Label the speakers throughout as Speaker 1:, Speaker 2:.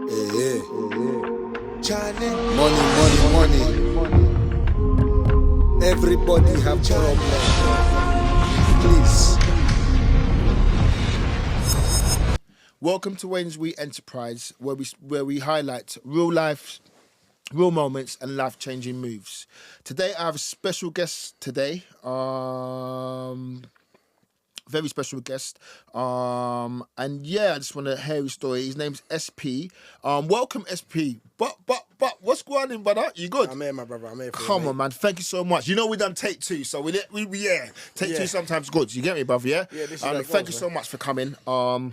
Speaker 1: Yeah. Money. Everybody have problem. Please. Welcome to Wednesday Enterprise, where we highlight real life, real moments, and life-changing moves. Today, I have a special guest. Very special guest. And yeah, I just want to hear his story. His name's SP. Welcome, SP. But what's going on, brother? You good?
Speaker 2: I'm here, my brother. I'm here for
Speaker 1: Come
Speaker 2: you,
Speaker 1: on, man. Thank you so much. You know we done take two, so take two sometimes good. You get me, brother? Yeah.
Speaker 2: Yeah, this is how it
Speaker 1: thank
Speaker 2: goes,
Speaker 1: you so much for coming. I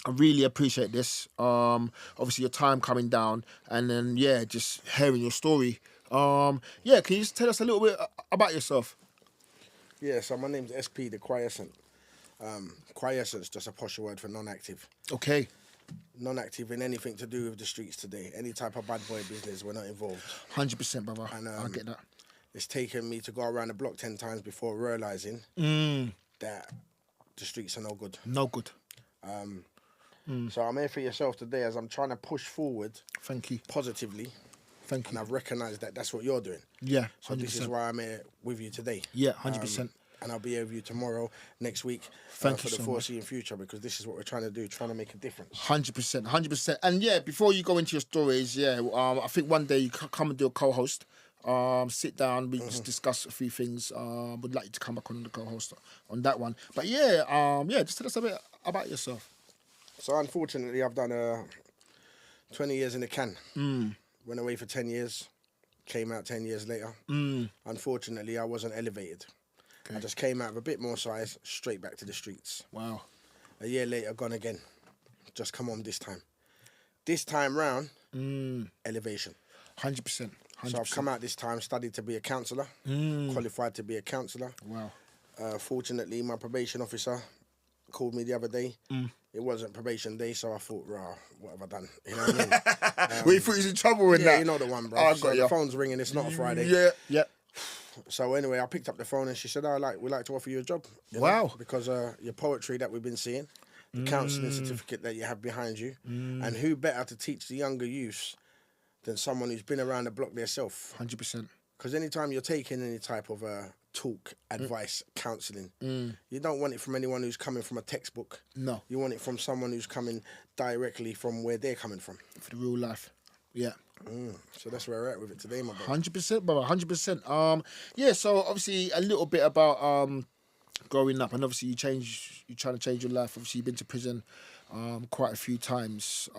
Speaker 1: really appreciate this. Obviously your time coming down, and then just hearing your story. Can you just tell us a little bit about yourself?
Speaker 2: Yeah, so my name's SP, the Quiescent. Quiescent's just a posh word for non-active.
Speaker 1: Okay.
Speaker 2: Non-active in anything to do with the streets today. Any type of bad boy business, we're not involved.
Speaker 1: 100%, brother.
Speaker 2: And
Speaker 1: I get that.
Speaker 2: it's taken me to go around the block 10 times before realising that the streets are no good.
Speaker 1: No good.
Speaker 2: So I'm here for yourself today as I'm trying to push forward
Speaker 1: Thank you.
Speaker 2: positively.
Speaker 1: Thank you.
Speaker 2: And I've recognised that that's what you're doing.
Speaker 1: Yeah, 100%.
Speaker 2: So this is why I'm here with you today.
Speaker 1: Yeah, 100%.
Speaker 2: And I'll be here with you tomorrow, next week,
Speaker 1: Thank
Speaker 2: for
Speaker 1: you
Speaker 2: the
Speaker 1: so
Speaker 2: foreseeing future, because this is what we're trying to do, trying to make a difference.
Speaker 1: 100%. And before you go into your stories, I think one day you come and do a co-host. Sit down, we just discuss a few things. Would like you to come back on the co-host on that one. But just tell us a bit about yourself.
Speaker 2: So unfortunately, I've done 20 years in the can. Went away for 10 years, came out 10 years later. Unfortunately, I wasn't elevated. Okay. I just came out with a bit more size, straight back to the streets.
Speaker 1: Wow.
Speaker 2: A year later, gone again. Just come on this time. This time round, elevation.
Speaker 1: 100%.
Speaker 2: So I've come out this time, studied to be a counsellor, qualified to be a counsellor.
Speaker 1: Wow.
Speaker 2: Fortunately, my probation officer called me the other day. It wasn't probation day, so I thought, what have I done? You know what I mean?
Speaker 1: We thought he was in trouble with that.
Speaker 2: Yeah, you know the one, bro.
Speaker 1: I
Speaker 2: So
Speaker 1: got you.
Speaker 2: the phone's ringing, it's not a Friday.
Speaker 1: Yeah.
Speaker 2: So anyway, I picked up the phone and she said, we'd like to offer you a job. You
Speaker 1: Wow.
Speaker 2: know, because your poetry that we've been seeing, the counselling certificate that you have behind you, and who better to teach the younger youths than someone who's been around the block themselves.
Speaker 1: 100%.
Speaker 2: Because anytime you're taking any type of talk, advice, counselling, you don't want it from anyone who's coming from a textbook.
Speaker 1: No.
Speaker 2: You want it from someone who's coming directly from where they're coming from.
Speaker 1: For the real life. Yeah.
Speaker 2: So that's where we're at with it today, my brother.
Speaker 1: 100%, brother. 100%. So obviously a little bit about growing up, and obviously you're trying to change your life. Obviously you've been to prison quite a few times.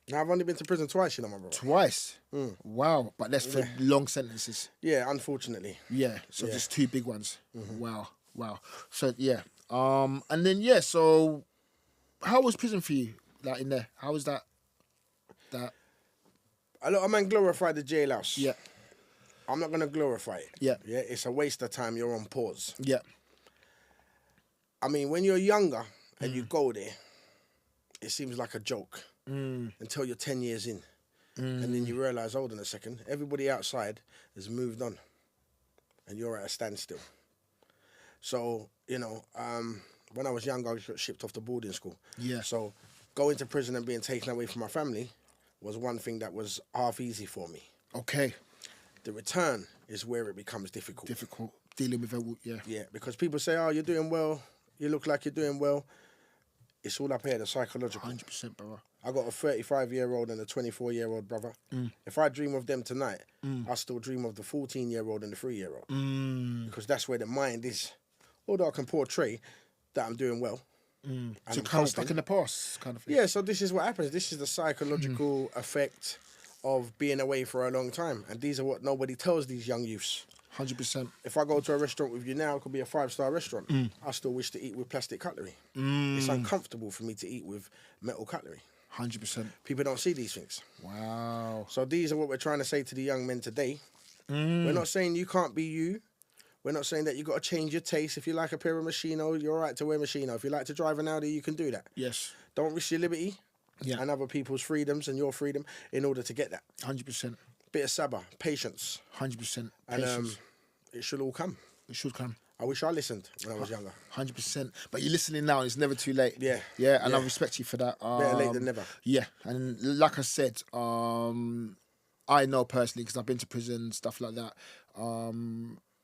Speaker 2: Now, I've only been to prison twice, you know, my brother.
Speaker 1: Twice? Wow. But that's for long sentences.
Speaker 2: Yeah, unfortunately.
Speaker 1: Yeah. So just two big ones. Wow. So and then so how was prison for you? Like in there? How was that?
Speaker 2: A lot of men glorify the jailhouse.
Speaker 1: Yeah.
Speaker 2: I'm not gonna glorify it.
Speaker 1: Yeah.
Speaker 2: Yeah, it's a waste of time, you're on pause.
Speaker 1: Yeah.
Speaker 2: I mean, when you're younger and you go there, it seems like a joke. Until you're 10 years in. And then you realise, hold on a second, everybody outside has moved on. And you're at a standstill. So, when I was younger, I got shipped off to boarding school.
Speaker 1: Yeah.
Speaker 2: So going to prison and being taken away from my family was one thing that was half easy for me.
Speaker 1: Okay.
Speaker 2: The return is where it becomes difficult.
Speaker 1: Dealing with it, yeah.
Speaker 2: Yeah, because people say, you're doing well, you look like you're doing well. It's all up here, the psychological.
Speaker 1: 100%, brother.
Speaker 2: I got a 35-year-old and a 24-year-old brother. If I dream of them tonight, I still dream of the 14-year-old and the 3-year-old. Because that's where the mind is. Although I can portray that I'm doing well. And
Speaker 1: So
Speaker 2: I'm
Speaker 1: kind of
Speaker 2: coping.
Speaker 1: stuck in the past, kind of thing.
Speaker 2: Yeah, so this is what happens. This is the psychological effect of being away for a long time. And these are what nobody tells these young youths.
Speaker 1: 100%.
Speaker 2: If I go to a restaurant with you now, it could be a 5-star restaurant. I still wish to eat with plastic cutlery. It's uncomfortable for me to eat with metal cutlery.
Speaker 1: 100%.
Speaker 2: People don't see these things.
Speaker 1: Wow.
Speaker 2: So these are what we're trying to say to the young men today. We're not saying you can't be you. We're not saying that you got to change your taste. If you like a pair of Moschino, you're all right to wear Moschino. If you like to drive an Audi, you can do that.
Speaker 1: Yes.
Speaker 2: Don't risk your liberty and other people's freedoms and your freedom in order to get that.
Speaker 1: 100%.
Speaker 2: Bit of sabr, patience.
Speaker 1: 100%.
Speaker 2: And it should all come.
Speaker 1: It should come.
Speaker 2: I wish I listened when I was younger.
Speaker 1: 100%. But you're listening now, and it's never too late.
Speaker 2: Yeah.
Speaker 1: Yeah, and I
Speaker 2: Yeah.
Speaker 1: respect you for that.
Speaker 2: Better late than never.
Speaker 1: Yeah, and like I said, I know personally because I've been to prison, stuff like that.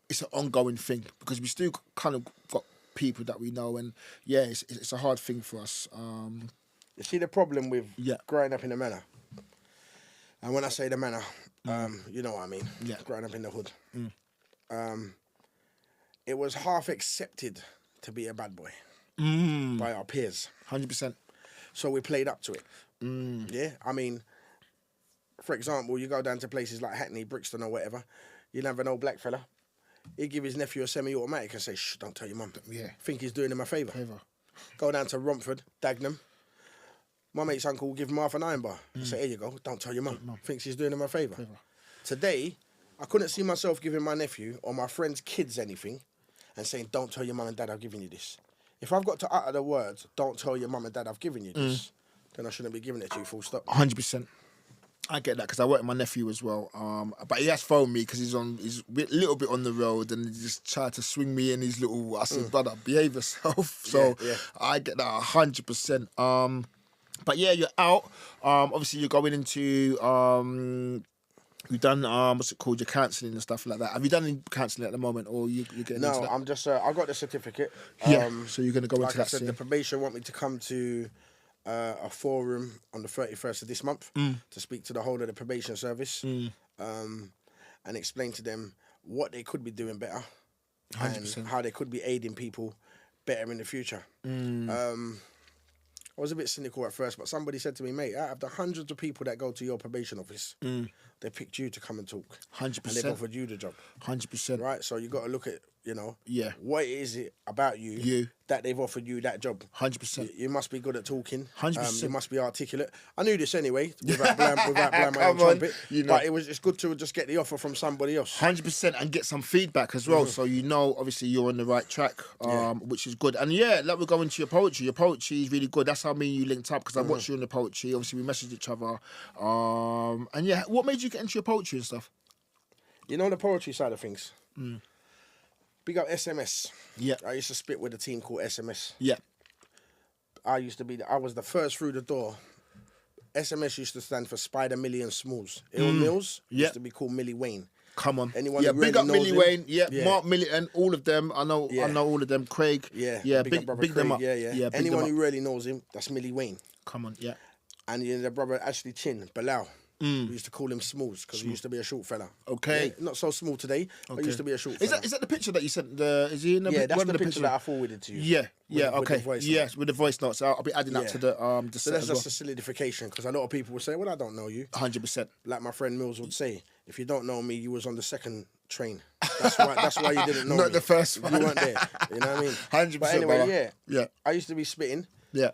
Speaker 1: It's an ongoing thing because we still kind of got people that we know, and yeah, it's a hard thing for us.
Speaker 2: You see the problem with
Speaker 1: Yeah.
Speaker 2: growing up in the manor, and when I say the manor, you know what I mean.
Speaker 1: Yeah.
Speaker 2: Growing up in the hood, it was half accepted to be a bad boy by our peers,
Speaker 1: 100%.
Speaker 2: so we played up to it. Yeah, I mean, for example, you go down to places like Hackney, Brixton, or whatever, you'll have an old black fella. He'd give his nephew a semi-automatic and say, "Shh, don't tell your mum."
Speaker 1: Yeah.
Speaker 2: Think he's doing him a favour. Go down to Romford, Dagenham. My mate's uncle will give him half an iron bar. I say, "Here you go, don't tell your mum." Thinks he's doing him a favour. Today, I couldn't see myself giving my nephew or my friend's kids anything and saying, "Don't tell your mum and dad I've given you this." If I've got to utter the words, "Don't tell your mum and dad I've given you this," then I shouldn't be giving it to you, full stop.
Speaker 1: 100%. I get that because I work with my nephew as well. But he has phoned me because he's a little bit on the road and he just tried to swing me in his little. I said, "Brother, behave yourself." So
Speaker 2: Yeah.
Speaker 1: I get that 100%. But yeah, you're out. Obviously, you're going into. You've done what's it called? Your counselling and stuff like that. Have you done any counselling at the moment, or you're getting into
Speaker 2: No,
Speaker 1: that?
Speaker 2: I'm just. I got the certificate.
Speaker 1: Yeah. So you're going to go
Speaker 2: Like
Speaker 1: into
Speaker 2: I
Speaker 1: that
Speaker 2: said,
Speaker 1: soon.
Speaker 2: the probation want me to come to a forum on the 31st of this month to speak to the whole of the probation service and explain to them what they could be doing better
Speaker 1: 100%.
Speaker 2: and how they could be aiding people better in the future. I was a bit cynical at first, but somebody said to me, "Mate, out of the hundreds of people that go to your probation office, they picked you to come and talk.
Speaker 1: 100%.
Speaker 2: And they've offered you the job."
Speaker 1: 100%.
Speaker 2: Right? So you got to look at,
Speaker 1: Yeah.
Speaker 2: what is it about you that they've offered you that job?
Speaker 1: 100%.
Speaker 2: You must be good at talking.
Speaker 1: 100%.
Speaker 2: You must be articulate. I knew this anyway, without blowing my own
Speaker 1: Come on,
Speaker 2: trumpet.
Speaker 1: you know.
Speaker 2: But it's good to just get the offer from somebody else.
Speaker 1: 100% and get some feedback as well, so you know obviously you're on the right track, which is good. And yeah, like we're going to your poetry. Your poetry is really good. That's how me and you linked up because I watched you on the poetry. Obviously, we messaged each other. And yeah, what made you get into your poetry and stuff?
Speaker 2: You know the poetry side of things. Big up SMS.
Speaker 1: Yeah,
Speaker 2: I used to spit with a team called SMS.
Speaker 1: yeah,
Speaker 2: I was the first through the door. SMS used to stand for Spider Million Smalls. Ill Mills used to be called Millie Wayne.
Speaker 1: Come on.
Speaker 2: Anyone
Speaker 1: yeah,
Speaker 2: who
Speaker 1: big
Speaker 2: really
Speaker 1: up
Speaker 2: knows
Speaker 1: Millie
Speaker 2: him?
Speaker 1: Wayne. Yeah,
Speaker 2: Yeah.
Speaker 1: Mark Milliton, all of them. I know all of them. Craig.
Speaker 2: Yeah,
Speaker 1: big
Speaker 2: up brother
Speaker 1: big them
Speaker 2: Craig,
Speaker 1: up.
Speaker 2: Yeah.
Speaker 1: big
Speaker 2: Anyone
Speaker 1: them
Speaker 2: who
Speaker 1: up.
Speaker 2: really knows him, that's Millie Wayne.
Speaker 1: Come on, yeah.
Speaker 2: And the brother Ashley Chin, Bilal. We used to call him Smalls because he used to be a short fella.
Speaker 1: Okay.
Speaker 2: Yeah, not so small today, but used to be a short fella.
Speaker 1: Is that the picture that you sent? Is he in the
Speaker 2: Yeah, that's
Speaker 1: one
Speaker 2: the
Speaker 1: of the
Speaker 2: picture that I forwarded to you.
Speaker 1: Yeah, yeah,
Speaker 2: with the
Speaker 1: okay.
Speaker 2: voice
Speaker 1: Yes, with the voice notes. I'll be adding that
Speaker 2: Yeah.
Speaker 1: to the
Speaker 2: So
Speaker 1: set
Speaker 2: that's
Speaker 1: as well.
Speaker 2: just a solidification because a lot of people will say, "Well, I don't know you."
Speaker 1: 100%.
Speaker 2: Like my friend Mills would say, "If you don't know me, you was on the second train. That's why you didn't know
Speaker 1: Not
Speaker 2: me.
Speaker 1: the first one.
Speaker 2: You weren't there. You know what I mean?"
Speaker 1: 100%.
Speaker 2: But anyway,
Speaker 1: brother. Yeah,
Speaker 2: I used to be spitting,
Speaker 1: yeah.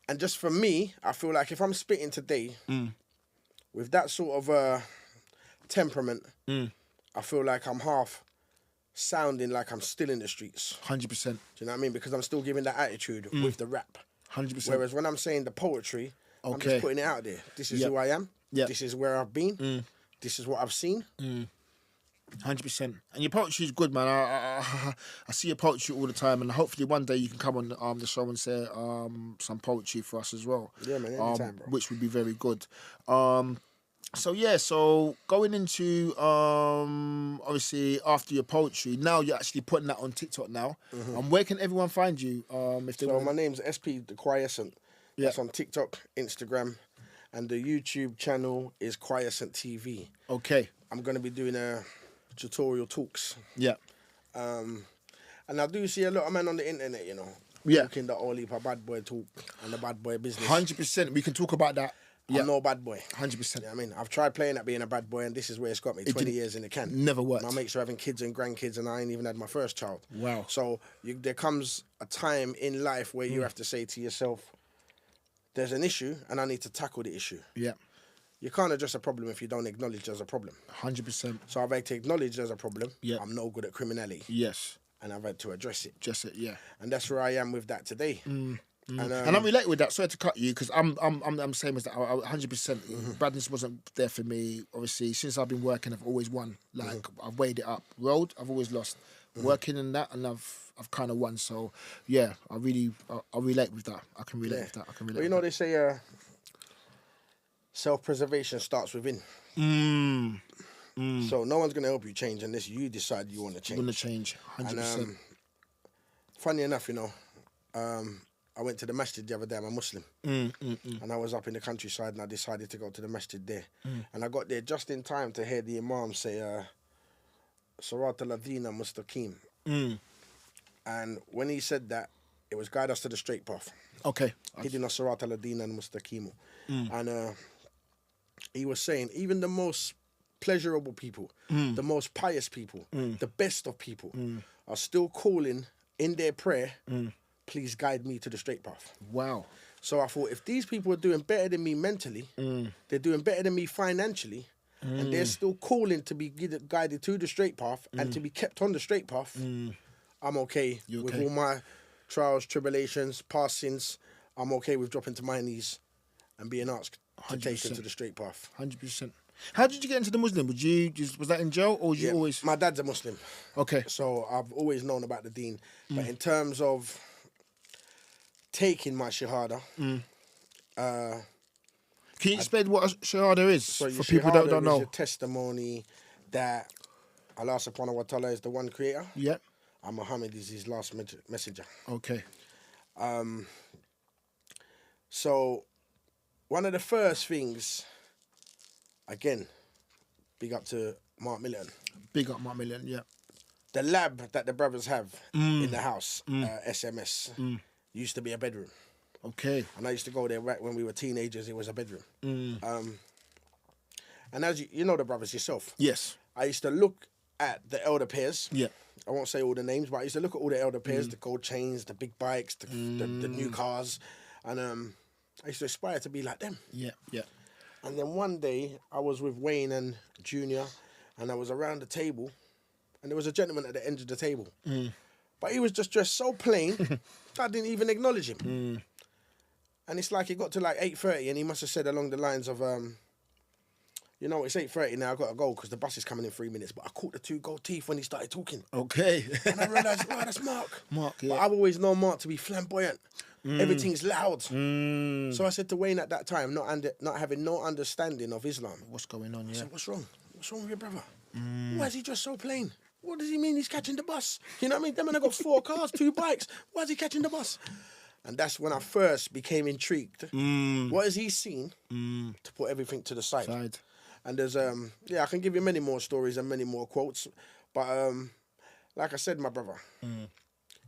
Speaker 2: and just for me, I feel like if I'm spitting today with that sort of temperament, I feel like I'm half sounding like I'm still in the streets.
Speaker 1: 100%.
Speaker 2: Do you know what I mean? Because I'm still giving that attitude with the rap.
Speaker 1: 100%.
Speaker 2: Whereas when I'm saying the poetry, I'm
Speaker 1: Okay.
Speaker 2: just putting it out there. This is
Speaker 1: Yep.
Speaker 2: who I am.
Speaker 1: Yep.
Speaker 2: This is where I've been. This is what I've seen.
Speaker 1: 100%. And your poetry is good, man. I see your poetry all the time, and hopefully one day you can come on the show and say some poetry for us as well.
Speaker 2: Yeah, man, anytime, bro.
Speaker 1: Which would be very good. So going into obviously after your poetry, now you're actually putting that on TikTok now. And where can everyone find you? If they
Speaker 2: So
Speaker 1: want.
Speaker 2: my name's SP the Quiescent.
Speaker 1: Yeah.
Speaker 2: That's on TikTok, Instagram, and the YouTube channel is Quiescent TV.
Speaker 1: Okay.
Speaker 2: I'm gonna be doing tutorial talks.
Speaker 1: Yeah.
Speaker 2: And I do see a lot of men on the internet,
Speaker 1: Yeah.
Speaker 2: talking the all heap of bad boy talk and the bad boy business.
Speaker 1: 100%. We can talk about that. Yeah.
Speaker 2: I'm no bad boy.
Speaker 1: 100%.
Speaker 2: You know what I mean? I've tried playing at being a bad boy, and this is where it's got me. 20 years in the can.
Speaker 1: Never worked.
Speaker 2: My mates are having kids and grandkids, and I ain't even had my first child.
Speaker 1: Wow.
Speaker 2: So there comes a time in life where you have to say to yourself, there's an issue, and I need to tackle the issue.
Speaker 1: Yeah.
Speaker 2: You can't address a problem if you don't acknowledge there's a problem.
Speaker 1: 100%.
Speaker 2: So I've had to acknowledge there's a problem.
Speaker 1: Yeah.
Speaker 2: I'm no good at criminality.
Speaker 1: Yes.
Speaker 2: And I've had to address it.
Speaker 1: Just it. Yeah.
Speaker 2: And that's where I am with that today.
Speaker 1: And I'm related with that. Sorry to cut you, because I'm same as that. 100%. Badness wasn't there for me. Obviously, since I've been working, I've always won. Like I've weighed it up. Road, I've always lost. working in that, and I've kind of won. So yeah, I relate with that. I can relate with that. I can relate.
Speaker 2: Well, you know, they say self-preservation starts within. So no one's gonna help you change unless you decide you want to change.
Speaker 1: I'm gonna change 100%.
Speaker 2: And funny enough, you know, I went to the masjid the other day. I'm a Muslim, and I was up in the countryside, and I decided to go to the masjid there. And I got there just in time to hear the imam say, "Surat al-Adina mustaqim." And when he said that, it was guide us to the straight path.
Speaker 1: Okay.
Speaker 2: Hidina Surat al-Adina mustaqim. And he was saying, even the most pleasurable people, the most pious people, the best of people, are still calling in their prayer, please guide me to the straight path.
Speaker 1: Wow.
Speaker 2: So I thought, if these people are doing better than me mentally, they're doing better than me financially, and they're still calling to be guided to the straight path and to be kept on the straight path, I'm okay with all my trials, tribulations, past sins. I'm okay with dropping to my knees and being asked to
Speaker 1: 100%.
Speaker 2: take them to the straight path.
Speaker 1: 100%. How did you get into the Muslim? Was that in jail, or you always?
Speaker 2: My dad's a Muslim.
Speaker 1: Okay.
Speaker 2: So I've always known about the deen. But in terms of taking my shahada,
Speaker 1: can you explain what a shahada is
Speaker 2: so
Speaker 1: for people that don't know?
Speaker 2: Your testimony that Allah subhanahu wa ta'ala is the one creator.
Speaker 1: Yeah.
Speaker 2: And Muhammad is his last messenger.
Speaker 1: Okay.
Speaker 2: So one of the first things, again, big up to Mark Milton.
Speaker 1: Big up Mark Milton, yeah.
Speaker 2: The lab that the brothers have in the house, SMS, used to be a bedroom.
Speaker 1: Okay.
Speaker 2: And I used to go there right when we were teenagers. It was a bedroom. And as you know the brothers yourself.
Speaker 1: Yes.
Speaker 2: I used to look at the elder pairs.
Speaker 1: Yeah.
Speaker 2: I won't say all the names, but I used to look at all the elder pairs, the gold chains, the big bikes, the new cars. And I used to aspire to be like them.
Speaker 1: Yeah, yeah.
Speaker 2: And then one day, I was with Wayne and Junior, and I was around the table, and there was a gentleman at the end of the table. But he was just dressed so plain, I didn't even acknowledge him. And it's like it got to like 8:30, and he must have said along the lines of, you know, it's 8:30 now, I've got to go because the bus is coming in 3 minutes. But I caught the two gold teeth when he started talking.
Speaker 1: Okay.
Speaker 2: And I realised, oh, that's Mark.
Speaker 1: Mark, yeah.
Speaker 2: But I've always known Mark to be flamboyant. Everything's loud. So I said to Wayne at that time, not having no understanding of Islam.
Speaker 1: What's going on, yeah?
Speaker 2: I said, what's wrong? What's wrong with your brother? Why is he dressed so plain? What does he mean he's catching the bus? You know what I mean? Them and I got 4 cars, 2 bikes. Why is he catching the bus? And that's when I first became intrigued. What has he seen to put everything to the side? And there's, I can give you many more stories and many more quotes. But like I said, my brother,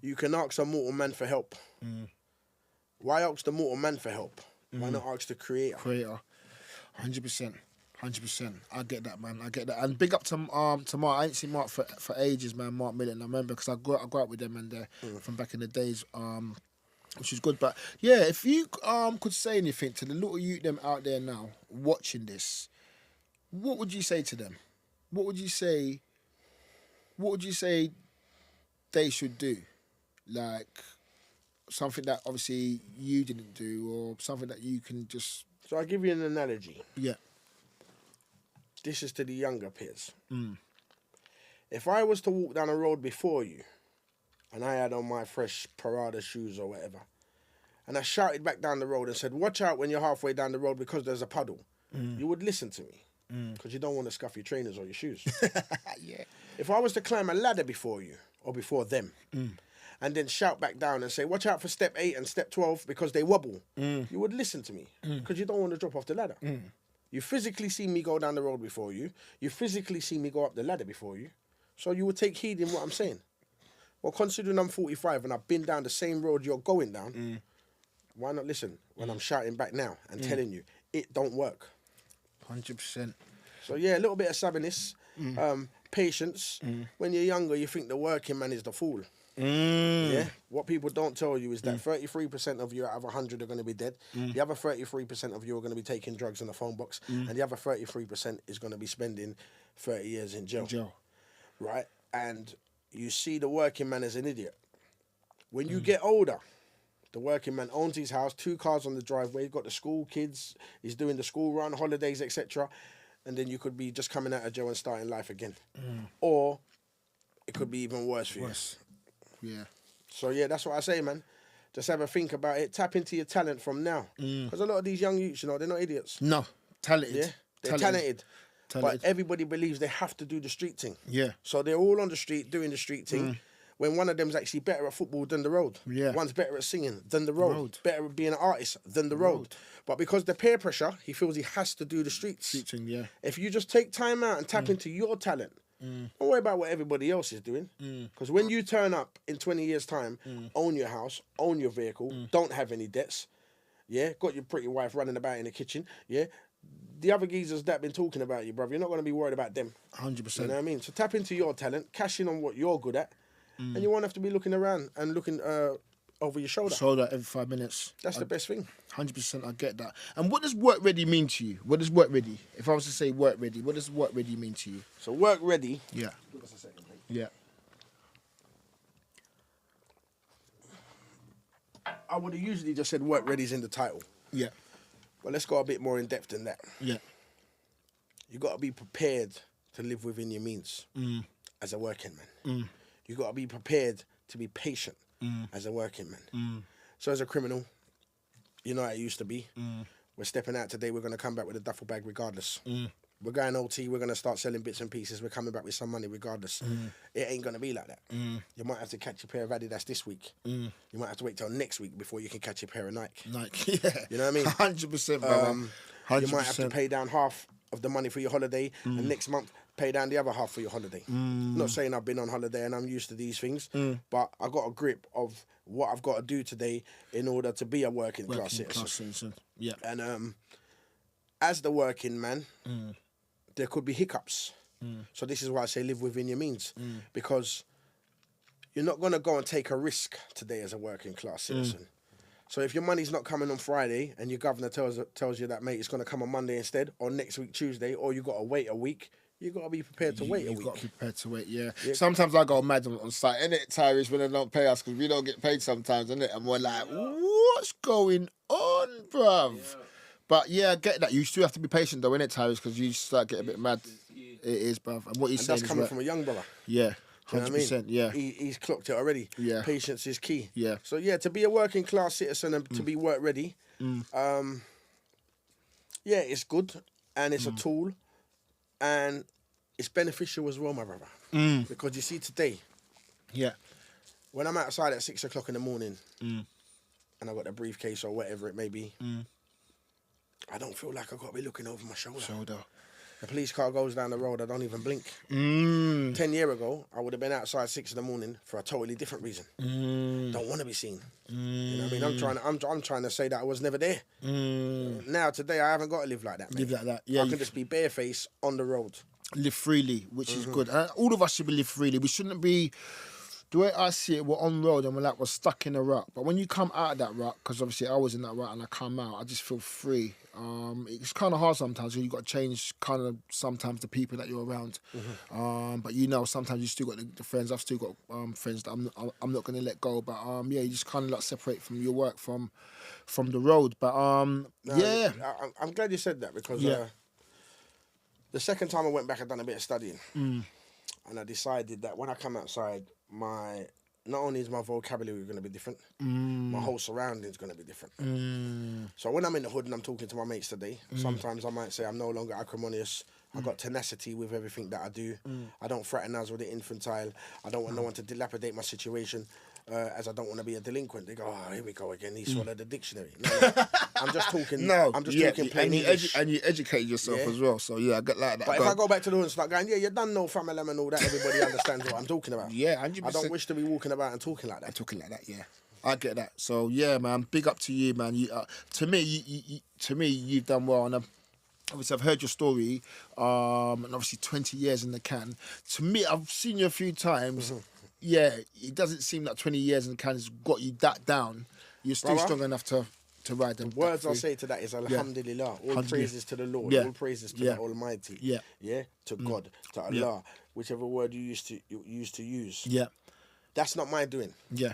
Speaker 2: you can ask a mortal man for help. Why ask the mortal man for help? Why not ask the creator?
Speaker 1: 100%. 100%. I get that, man. I get that. And big up to Mark. I ain't seen Mark for ages, man. Mark Milton. I remember because I grew up with them and from back in the days, which is good. But yeah, if you could say anything to the little youth them out there now watching this, what would you say to them? What would you say? What would you say they should do? Like something that obviously you didn't do, or something that you can just.
Speaker 2: So I'll give you an analogy.
Speaker 1: Yeah.
Speaker 2: This is to the younger peers. If I was to walk down a road before you, and I had on my fresh Parada shoes or whatever, and I shouted back down the road and said, watch out when you're halfway down the road because there's a puddle, you would listen to me. Because you don't want to scuff your trainers or your shoes.
Speaker 1: Yeah.
Speaker 2: If I was to climb a ladder before you, or before them, and then shout back down and say, watch out for step 8 and step 12 because they wobble, you would listen to me. Because you don't want to drop off the ladder. You physically see me go down the road before you. You physically see me go up the ladder before you. So you would take heed in what I'm saying. Well, considering I'm 45 and I've been down the same road you're going down, why not listen when I'm shouting back now and telling you it don't work?
Speaker 1: 100%.
Speaker 2: So yeah, a little bit of savviness, patience. When you're younger, you think the working man is the fool. Yeah. What people don't tell you is that 33% of you out of 100 are going to be dead. The other 33% of you are going to be taking drugs in the phone box, and the other 33% is going to be spending 30 years in jail. Right? And you see the working man as an idiot. When you get older, the working man owns his house, 2 cars on the driveway, got the school kids, he's doing the school run, holidays, etc. And then you could be just coming out of jail and starting life again. Or it could be even worse for
Speaker 1: Worse. Yeah.
Speaker 2: So yeah, that's what I say, man. Just have a think about it. Tap into your talent from now, because a lot of these young youths, you know, they're not idiots.
Speaker 1: No, talented.
Speaker 2: Yeah, they're talented.
Speaker 1: Talented.
Speaker 2: But everybody believes they have to do the street thing.
Speaker 1: Yeah.
Speaker 2: So they're all on the street doing the street thing. When one of them's actually better at football than the road.
Speaker 1: Yeah.
Speaker 2: One's better at singing than the road. Better at being an artist than the road. But because the peer pressure, he feels he has to do the streets.
Speaker 1: Teaching, yeah.
Speaker 2: If you just take time out and tap into your talent, don't worry about what everybody else is doing. Because when you turn up in 20 years' time, own your house, own your vehicle, don't have any debts, yeah, got your pretty wife running about in the kitchen, yeah, the other geezers that been talking about you, bruv, you're not going to be worried about them.
Speaker 1: 100%.
Speaker 2: You know what I mean? So tap into your talent, cash in on what you're good at, and you won't have to be looking around and looking over your shoulder.
Speaker 1: Shoulder every 5 minutes.
Speaker 2: That's the best thing.
Speaker 1: 100%, I get that. And what does work ready mean to you? What does work ready? If I was to say work ready, what does work ready mean to you?
Speaker 2: So work ready.
Speaker 1: Yeah.
Speaker 2: Give us a second, mate.
Speaker 1: Yeah.
Speaker 2: I would have usually just said work ready's in the title.
Speaker 1: Yeah.
Speaker 2: But let's go a bit more in depth than that.
Speaker 1: Yeah.
Speaker 2: You got to be prepared to live within your means as a working man. You got to be prepared to be patient as a working man. So as a criminal, you know how it used to be. We're stepping out today, we're going to come back with a duffel bag regardless. We're going OT, we're going to start selling bits and pieces, we're coming back with some money regardless. It ain't going to be like that. You might have to catch a pair of Adidas this week. You might have to wait till next week before you can catch a pair of Nike.
Speaker 1: Nike, yeah.
Speaker 2: You know what I mean?
Speaker 1: 100%, brother. 100%.
Speaker 2: You might have to pay down half of the money for your holiday and next month pay down the other half for your holiday. Not saying I've been on holiday and I'm used to these things, but I got a grip of what I've got to do today in order to be a working class citizen.
Speaker 1: Yeah.
Speaker 2: And as the working man, there could be hiccups. So this is why I say live within your means, because you're not going to go and take a risk today as a working class citizen. So if your money's not coming on Friday and your governor tells you that, mate, it's going to come on Monday instead, or next week Tuesday, or you got to wait a week, you got to be prepared to wait a week.
Speaker 1: You've got to be prepared to wait, yeah. Sometimes I go mad on site, innit, Tyrese, when they don't pay us, because we don't get paid sometimes, innit? And we're like, what's going on, bruv? Yeah. But yeah, I get that. You still have to be patient though, innit, Tyrese, because you start getting a bit mad. It is, bruv. And what he's saying
Speaker 2: that's coming from a young brother.
Speaker 1: Yeah. 100%,
Speaker 2: you know what I mean?
Speaker 1: Yeah.
Speaker 2: He's clocked it already.
Speaker 1: Yeah.
Speaker 2: Patience is key.
Speaker 1: Yeah.
Speaker 2: So yeah, to be a working class citizen and to be work ready, yeah, it's good and it's a tool and it's beneficial as well, my brother. Because you see today, when I'm outside at 6 o'clock in the morning and I've got a briefcase or whatever it may be, I don't feel like I've got to be looking over my shoulder. The police car goes down the road, I don't even blink. 10 years ago, I would have been outside 6 in the morning for a totally different reason. Don't want to be seen. You know what I mean? I'm trying to say that I was never there. Now, today, I haven't got to live like that, mate.
Speaker 1: Live like that, yeah.
Speaker 2: I can just be barefaced on the road.
Speaker 1: Live freely, which is good. And all of us should be live freely. We shouldn't be... The way I see it, we're on road and we're stuck in a rut. But when you come out of that rut, because obviously I was in that rut and I come out, I just feel free. It's kind of hard sometimes. You've got to change kind of sometimes the people that you're around. But you know, sometimes you still got the friends. I've still got friends that I'm not going to let go. But yeah, you just kind of like separate from your work from the road. But yeah.
Speaker 2: I'm glad you said that because the second time I went back, I'd done a bit of studying. And I decided that when I come outside, not only is my vocabulary going to be different, my whole surroundings going to be different. So when I'm in the hood and I'm talking to my mates today, sometimes I might say I'm no longer acrimonious. I've got tenacity with everything that I do. I don't fraternize with the infantile. I don't want no one to dilapidate my situation. As I don't want to be a delinquent. They go, oh, here we go again. He swallowed the dictionary. No. I'm just talking. I'm just talking plain English.
Speaker 1: And you educate yourself as well. So yeah, I get like that.
Speaker 2: But if I go back to the hood and start going, you done no family and all that, everybody understands what I'm talking about.
Speaker 1: Yeah, 100%.
Speaker 2: I don't wish to be walking about and talking like that.
Speaker 1: Yeah. I get that. So yeah, man, big up to you, man. You, to me, you've done well, and obviously I've heard your story, and obviously 20 years in the can. To me, I've seen you a few times. Yeah, it doesn't seem that 20 years in the can has got you that down. You're still strong enough to ride them.
Speaker 2: The words I'll say to that is Alhamdulillah. All praises to the Lord. All praises to the Almighty. Yeah. To God, to Allah, whichever word you used to use.
Speaker 1: Yeah.
Speaker 2: That's not my doing.
Speaker 1: Yeah.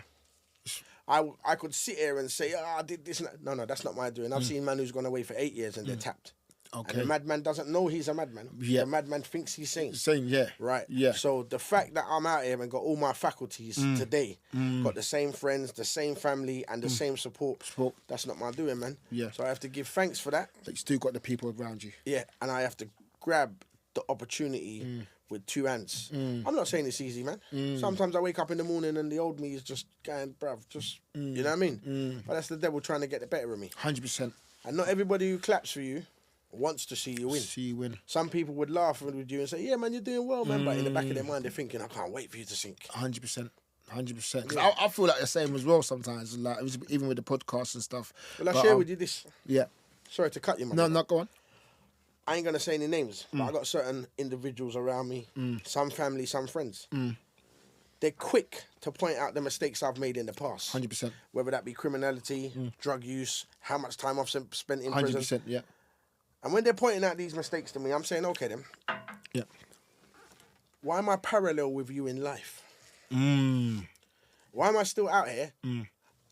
Speaker 2: I could sit here and say, I did this and that. No, that's not my doing. I've seen man who's gone away for 8 years and they're tapped.
Speaker 1: Okay.
Speaker 2: And the madman doesn't know he's a madman.
Speaker 1: Yeah.
Speaker 2: The madman thinks he's sane.
Speaker 1: Same, yeah.
Speaker 2: Right.
Speaker 1: Yeah.
Speaker 2: So the fact that I'm out here and got all my faculties today, got the same friends, the same family, and the same support, that's not my doing, man.
Speaker 1: Yeah.
Speaker 2: So I have to give thanks for that.
Speaker 1: But you still got the people around you.
Speaker 2: Yeah. And I have to grab the opportunity with two hands. I'm not saying it's easy, man. Sometimes I wake up in the morning and the old me is just going, bruv, just, you know what I mean? But that's the devil trying to get the better of me.
Speaker 1: 100%.
Speaker 2: And not everybody who claps for you wants to see you win.
Speaker 1: See you win.
Speaker 2: Some people would laugh with you and say, yeah, man, you're doing well, man. But in the back of their mind, they're thinking, I can't wait for you to sink.
Speaker 1: 100%. 100%. Because I feel like the same as well sometimes, like even with the podcast and stuff.
Speaker 2: Well, I'll share with you this.
Speaker 1: Yeah.
Speaker 2: Sorry to cut you, man.
Speaker 1: No, go on.
Speaker 2: I ain't going to say any names, but I got certain individuals around me, some family, some friends. They're quick to point out the mistakes I've made in the past.
Speaker 1: 100%.
Speaker 2: Whether that be criminality, drug use, how much time I've spent in prison.
Speaker 1: 100%, yeah.
Speaker 2: And when they're pointing out these mistakes to me, I'm saying, okay then,
Speaker 1: Yeah.
Speaker 2: why am I parallel with you in life? Why am I still out here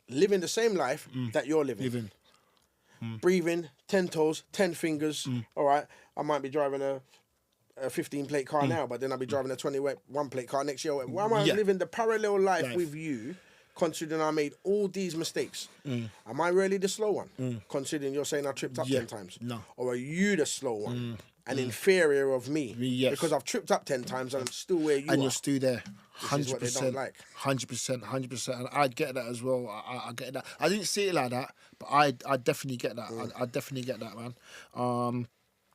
Speaker 2: living the same life that you're living? Breathing, 10 toes, 10 fingers. All right, I might be driving a 15-plate car now, but then I'll be driving a 21-plate car next year. Why am I living the parallel life with you, considering I made all these mistakes? Am I really the slow one, considering you're saying I tripped up 10 times?
Speaker 1: No.
Speaker 2: Or are you the slow one, an inferior of me?
Speaker 1: Yes.
Speaker 2: Because I've tripped up 10 times and I'm still where you are.
Speaker 1: And you're still there. 100%.
Speaker 2: This is what they don't like.
Speaker 1: 100%, 100%. And I get that as well. I get that. I didn't see it like that, but I definitely get that. I definitely get that, man.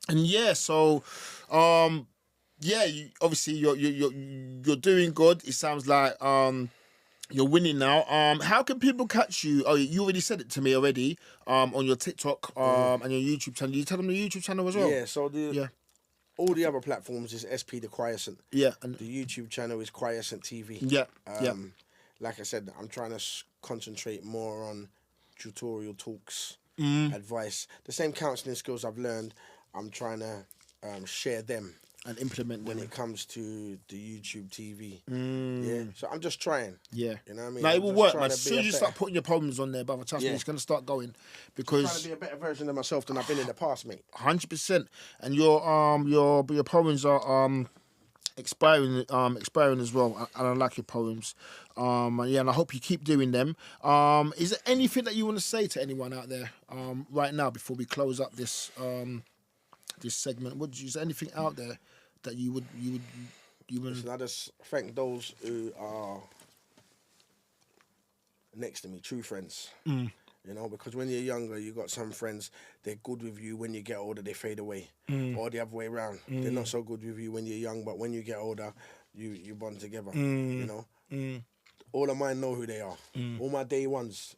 Speaker 1: And yeah, so, yeah, obviously you're doing good. It sounds like you're winning now. How can people catch you? Oh, you already said it to me already. On your TikTok and your YouTube channel. You tell them the YouTube channel as well.
Speaker 2: Yeah. So all the other platforms is SP the Quiescent.
Speaker 1: Yeah. And
Speaker 2: the YouTube channel is Quiescent TV.
Speaker 1: Yeah.
Speaker 2: Like I said, I'm trying to concentrate more on tutorial talks, advice, the same counselling skills I've learned. I'm trying to share them
Speaker 1: and implement
Speaker 2: when
Speaker 1: them.
Speaker 2: it comes to the YouTube TV. Yeah, so I'm just trying.
Speaker 1: Yeah,
Speaker 2: you know what I mean.
Speaker 1: No,
Speaker 2: I'm
Speaker 1: it will
Speaker 2: just
Speaker 1: work,
Speaker 2: trying
Speaker 1: man.
Speaker 2: to
Speaker 1: As soon as you start putting your problems on there, brother, trust me, it's gonna start going. Because
Speaker 2: trying to be a better version of myself than I've been in the past, mate.
Speaker 1: 100%. And your poems are expiring as well, and I like your poems. And yeah, and I hope you keep doing them. Is there anything that you want to say to anyone out there right now before we close up this this segment? Is there anything out there that you would
Speaker 2: Listen, I just thank those who are next to me, true friends. You know, because when you're younger, you got some friends, they're good with you. When you get older, they fade away. Or the other way around. They're not so good with you when you're young, but when you get older, you bond together. You know? All of mine know who they are. All my day ones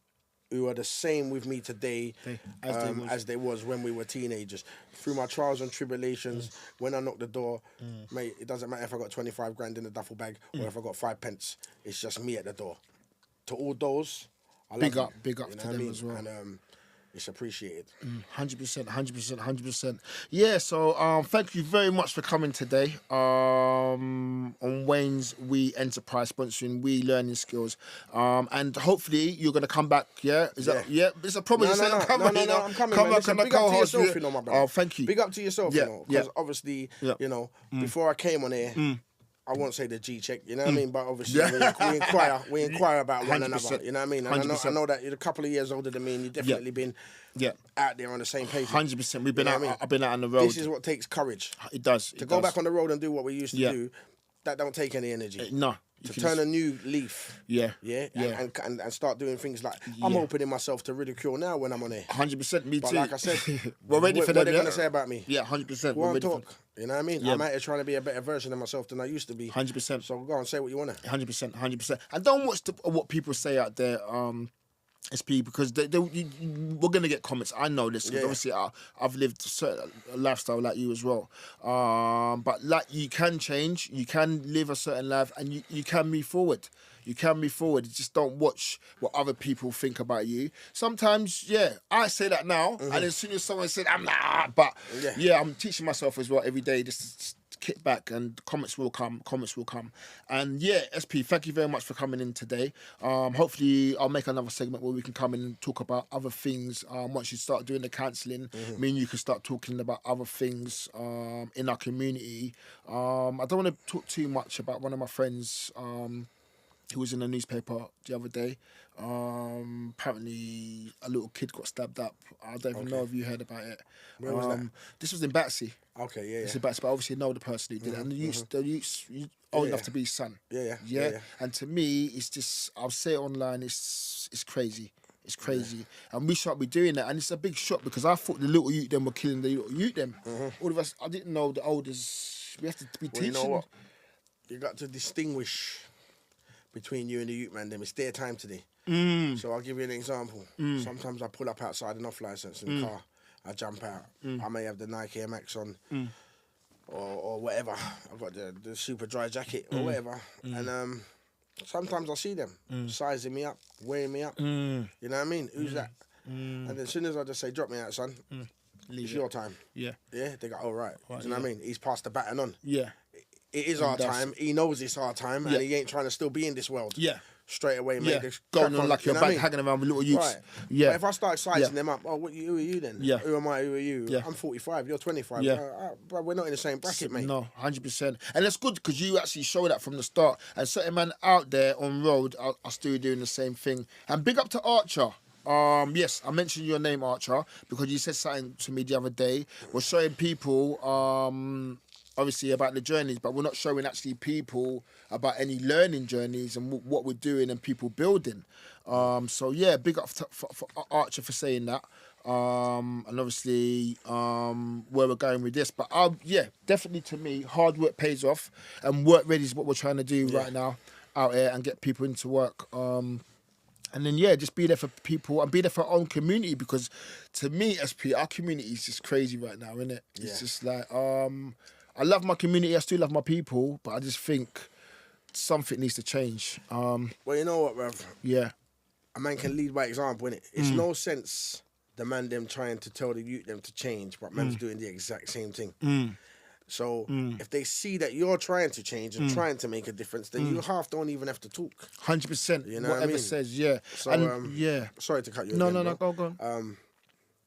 Speaker 2: who are the same with me today as they was when we were teenagers. Through my trials and tribulations, when I knock the door, mate, it doesn't matter if I got 25 grand in a duffel bag or if I got 5 pence. It's just me at the door. To all those, I
Speaker 1: big
Speaker 2: love
Speaker 1: up, big up to them as well.
Speaker 2: And it's appreciated.
Speaker 1: 100%. Yeah, so thank you very much for coming today on Wayne's We Enterprise, sponsoring We Learning Skills. And hopefully you're going to come back, yeah? Is that, yeah? It's a promise.
Speaker 2: No, I'm coming, man. Listen, big up to yourself, you know, my brother.
Speaker 1: Oh, thank you.
Speaker 2: Big up to yourself, you know, because obviously, you know, before I came on here, I won't say the G check, you know what I mean? But obviously, we inquire about one another, you know what I mean? And I know that you're a couple of years older than me, and you've definitely been out there on the same page.
Speaker 1: 100%. We've been out.
Speaker 2: I mean?
Speaker 1: I've been out on the road.
Speaker 2: This is what takes courage.
Speaker 1: It does.
Speaker 2: To go back on the road and do what we used to do, that don't take any energy.
Speaker 1: No.
Speaker 2: To turn a new leaf. And start doing things like, I'm opening myself to ridicule now when I'm on here.
Speaker 1: 100%, me too.
Speaker 2: But like I said,
Speaker 1: we're ready for
Speaker 2: what
Speaker 1: them.
Speaker 2: they're going to say about me?
Speaker 1: Yeah, 100%.
Speaker 2: Go on, talk. You know what I mean?
Speaker 1: Yeah.
Speaker 2: I'm out here trying to be a better version of myself than I used to be.
Speaker 1: 100%.
Speaker 2: So go on, say what you want to.
Speaker 1: 100%. And don't watch what people say out there, SP, because we're going to get comments. I know this, because obviously I've lived a lifestyle like you as well. But like, you can change, you can live a certain life, and you can move forward. You can move forward. You just don't watch what other people think about you. Sometimes, I say that now, and as soon as someone said, I'm not, but I'm teaching myself as well every day just to kick back, and comments will come. And yeah, SP, thank you very much for coming in today. Hopefully, I'll make another segment where we can come in and talk about other things. Once you start doing the cancelling, me and you can start talking about other things in our community. I don't want to talk too much about one of my friends who was in the newspaper the other day. Apparently, a little kid got stabbed up. I don't even know if you heard about it.
Speaker 2: Where was that?
Speaker 1: This was in Battersea.
Speaker 2: Okay, yeah.
Speaker 1: It's in Battersea, but obviously know the person who did it. And the youth old enough to be his son.
Speaker 2: Yeah.
Speaker 1: And to me, it's just, I'll say it online, it's crazy. It's crazy. And we shan't be doing that. And it's a big shock because I thought the little youth them were killing the little youth them. All of us, I didn't know the elders, we have to be teaching.
Speaker 2: You know what? You got to distinguish between you and the youth man them. It's their time today. So I'll give you an example. Sometimes I pull up outside an off license in the car. I jump out. I may have the Nike Air Max on or whatever. I've got the super dry jacket or whatever. And sometimes I see them sizing me up, weighing me up. You know what I mean? Who's that? And then as soon as I just say, drop me out, son, it's your time. Yeah, they go, all right. Do you know what I mean? He's passed the baton on. Yeah. It is our time. He knows it's our time, and he ain't trying to still be in this world. Yeah. Straight away, mate.
Speaker 1: Going on like you're back hanging around with little youths.
Speaker 2: Right. Yeah. But if I start sizing them up, who are you then? Yeah. Who am I? Who are you? Yeah. I'm 45. You're 25. Yeah. But we're not in the same bracket, mate. No, 100%. And that's good because you actually show that from the start. And certain man out there on road are still doing the same thing. And big up to Archer. Yes, I mentioned your name, Archer, because you said something to me the other day. We're showing people obviously about the journeys, but we're not showing actually people about any learning journeys and what we're doing and people building. So yeah, big up for Archer for saying that. And obviously where we're going with this. But yeah, definitely to me, hard work pays off, and work ready is what we're trying to do right now out here and get people into work. And then, yeah, just be there for people and be there for our own community, because to me, SP, our community is just crazy right now, isn't it? It's just like, I love my community, I still love my people, but I just think something needs to change. Well, you know what, bruv?
Speaker 1: Yeah.
Speaker 2: A man can lead by example, innit? It's no sense the man them trying to tell the youth them to change, but man's doing the exact same thing. So if they see that you're trying to change and trying to make a difference, then you don't even have to talk.
Speaker 1: 100%.
Speaker 2: You know
Speaker 1: whatever
Speaker 2: what I mean?
Speaker 1: Says, yeah.
Speaker 2: So,
Speaker 1: yeah.
Speaker 2: Sorry to cut you.
Speaker 1: No,
Speaker 2: again,
Speaker 1: no, go on.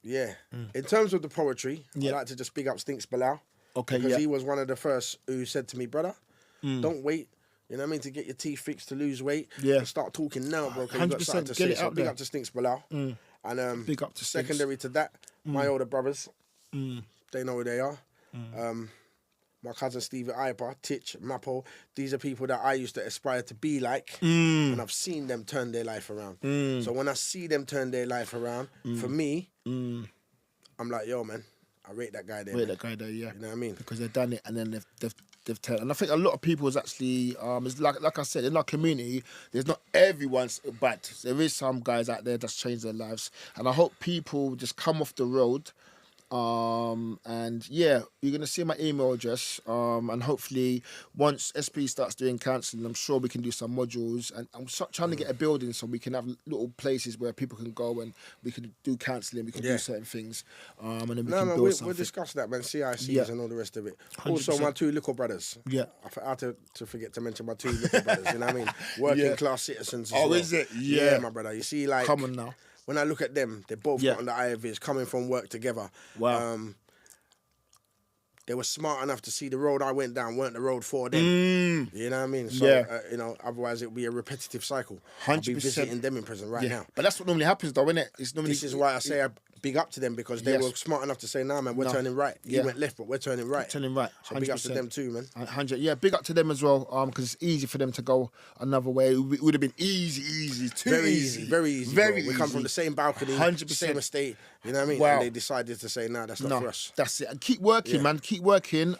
Speaker 2: Yeah. In terms of the poetry, I'd like to just big up Stinks Bilal.
Speaker 1: Okay,
Speaker 2: because he was one of the first who said to me, brother, don't wait. You know what I mean? To get your teeth fixed, to lose weight. Yeah. Start talking now, bro.
Speaker 1: 100%.
Speaker 2: To
Speaker 1: get it
Speaker 2: so
Speaker 1: out
Speaker 2: big
Speaker 1: there.
Speaker 2: up to Stinks Bilal. And
Speaker 1: big up to Stinks.
Speaker 2: Secondary to that, my older brothers, they know who they are. My cousin Stevie Iper, Titch, Mapo, these are people that I used to aspire to be like, and I've seen them turn their life around. So when I see them turn their life around, for me, I'm like, yo, man, I rate that guy there.
Speaker 1: That guy there, yeah.
Speaker 2: You know what I mean?
Speaker 1: Because they've done it and then they've turned. And I think a lot of people is actually, it's like I said, in our community, there's not everyone's bad. There is some guys out there that's changed their lives. And I hope people just come off the road. And yeah, you're gonna see my email address. And hopefully, once SP starts doing counselling, I'm sure we can do some modules. And I'm trying to get a building so we can have little places where people can go and we can do counselling. We can do certain things. And then we can build something.
Speaker 2: We'll discuss that, man. CICs and all the rest of it. 100%. Also, my two little brothers. Yeah, I had to forget to mention my two little brothers. You know what I mean? Working class citizens. As well.
Speaker 1: Is it?
Speaker 2: Yeah, my brother. You see, like,
Speaker 1: come on now.
Speaker 2: When I look at them, they both got on the IVs, coming from work together.
Speaker 1: Wow.
Speaker 2: They were smart enough to see the road I went down weren't the road for them. You know what I mean? So, otherwise it would be a repetitive cycle.
Speaker 1: 100%.
Speaker 2: I'll be visiting them in prison right now.
Speaker 1: But that's what normally happens though, isn't it?
Speaker 2: This is why I say I big up to them, because they were smart enough to say, nah, man, we're turning right. You went left, but we're turning right.
Speaker 1: Turning right. 100%.
Speaker 2: So big up to them too, man.
Speaker 1: 100. Yeah, big up to them as well, because it's easy for them to go another way. It would have been easy,
Speaker 2: very easy. We come from the same balcony,
Speaker 1: 100%.
Speaker 2: Same estate. You know what I mean?
Speaker 1: Wow.
Speaker 2: And they decided to say, nah, that's not for us.
Speaker 1: That's it. And keep working, man. Keep working.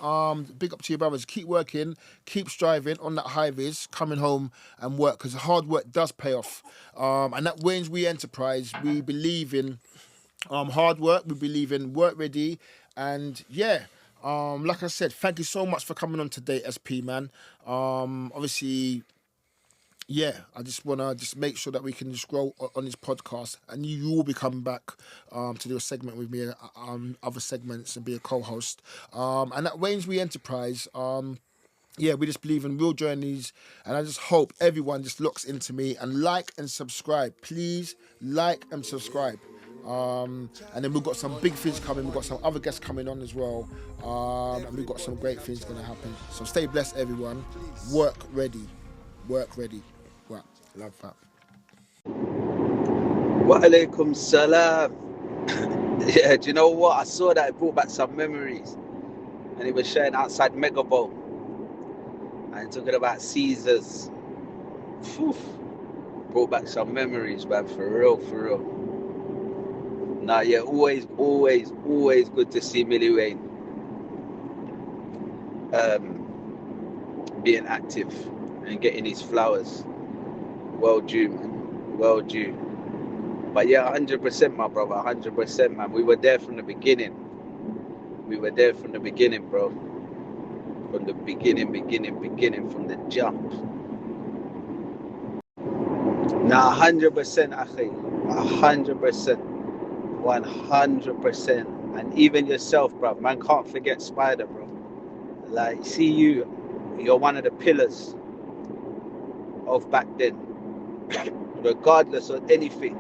Speaker 1: Big up to your brothers. Keep working. Keep striving on that high vis, coming home and work, because hard work does pay off. And at Wayne's We Enterprise, we believe in hard work. We believe in work ready. And yeah, like I said, thank you so much for coming on today, SP, man. Obviously, I just want to just make sure that we can just grow on this podcast, and you will be coming back to do a segment with me, other segments, and be a co-host. And at Wainsbury Enterprise, we just believe in real journeys, and I just hope everyone just looks into me and like and subscribe. Please like and subscribe. And then we've got some big things coming. We've got some other guests coming on as well, and we've got some great things going to happen. So stay blessed, everyone. Work ready. Right. Love that.
Speaker 3: Wa alaikum salam. Yeah, do you know what? I saw that it brought back some memories. And he was showing outside Mega Bowl. And talking about Caesars. Phew. Brought back some memories, man. For real. Nah, yeah, always good to see Millie Wayne being active and getting his flowers. Well due, man. Well due. But yeah, 100%, my brother. 100%, man. We were there from the beginning. Bro. From the beginning, from the jump. Nah, 100%, Akhi. 100%. 100%. And even yourself, bro. Man can't forget Spider, bro. Like, see you're one of the pillars of back then. Regardless of anything.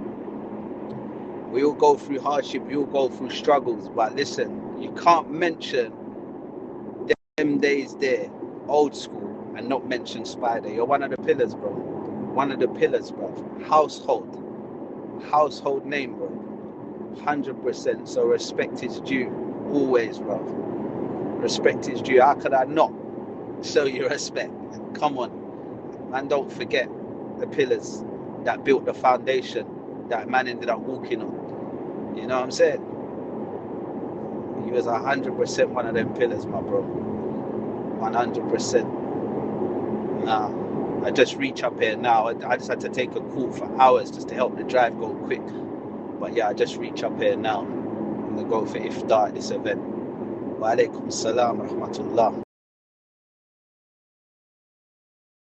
Speaker 3: We all go through hardship, we all go through struggles. But listen, you can't mention them days there, old school, and not mention Spider. You're one of the pillars, bro. Household name, bro. 100%. So respect is due, always, bro. Respect is due. How could I not show you respect? Come on, man. Don't forget the pillars that built the foundation that man ended up walking on. You know what I'm saying? He was 100% one of them pillars, my bro. 100%. Nah, I just reach up here now. I just had to take a call for hours just to help the drive go quick. But yeah, I just reach up here now. I'm gonna go for iftar at this event. Wa alaikum salam rahmatullah.